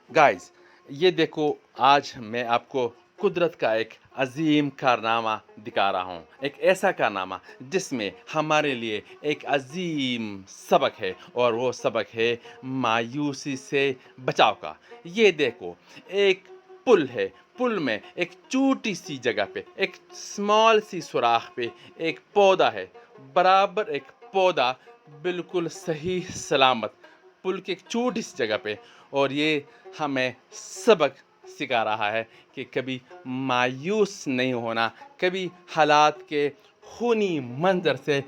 Guys, ये देखो, आज मैं आपको कुदरत का एक अजीम कारनामा दिखा रहा हूँ। एक ऐसा कारनामा जिसमें हमारे लिए एक अजीम सबक है, और वो सबक है मायूसी से बचाव का। ये देखो, एक पुल है। पुल में एक छोटी सी जगह पे, एक स्मॉल सी सुराख पे एक पौधा है। बराबर एक पौधा, बिल्कुल सही सलामत, पुल की एक छोटी सी जगह पे। और ये हमें सबक सिखा रहा है कि कभी मायूस नहीं होना, कभी हालात के खूनी मंजर से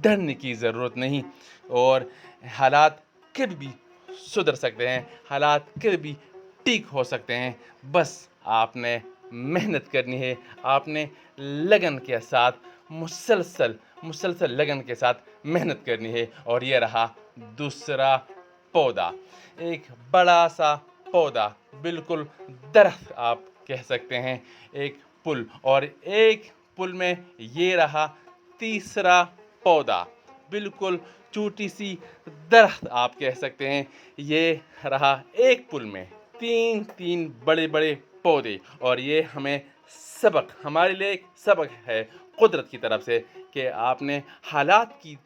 डरने की ज़रूरत नहीं। और हालात कभी भी सुधर सकते हैं, हालात कभी भी ठीक हो सकते हैं। बस आपने मेहनत करनी है, आपने लगन के साथ मुसलसल मुसलसल लगन के साथ मेहनत करनी है। और ये रहा दूसरा पौधा, एक बड़ा सा पौधा, बिल्कुल दरख्त आप कह सकते हैं, एक पुल। और एक पुल में ये रहा तीसरा पौधा, बिल्कुल छोटी सी दरख्त आप कह सकते हैं। ये रहा एक पुल में तीन तीन बड़े बड़े पौधे। और ये हमें सबक, हमारे लिए एक सबक है कुदरत की तरफ से, कि आपने हालात की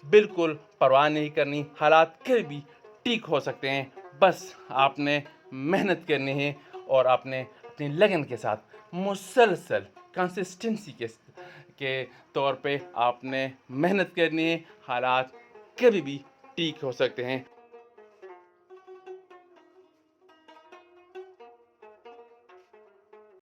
बिल्कुल परवाह नहीं करनी। हालात कभी भी ठीक हो सकते हैं, बस आपने मेहनत करनी है, और आपने अपनी लगन के साथ मुसलसल कंसिस्टेंसी के तौर पे आपने मेहनत करनी है। हालात कभी भी ठीक हो सकते हैं,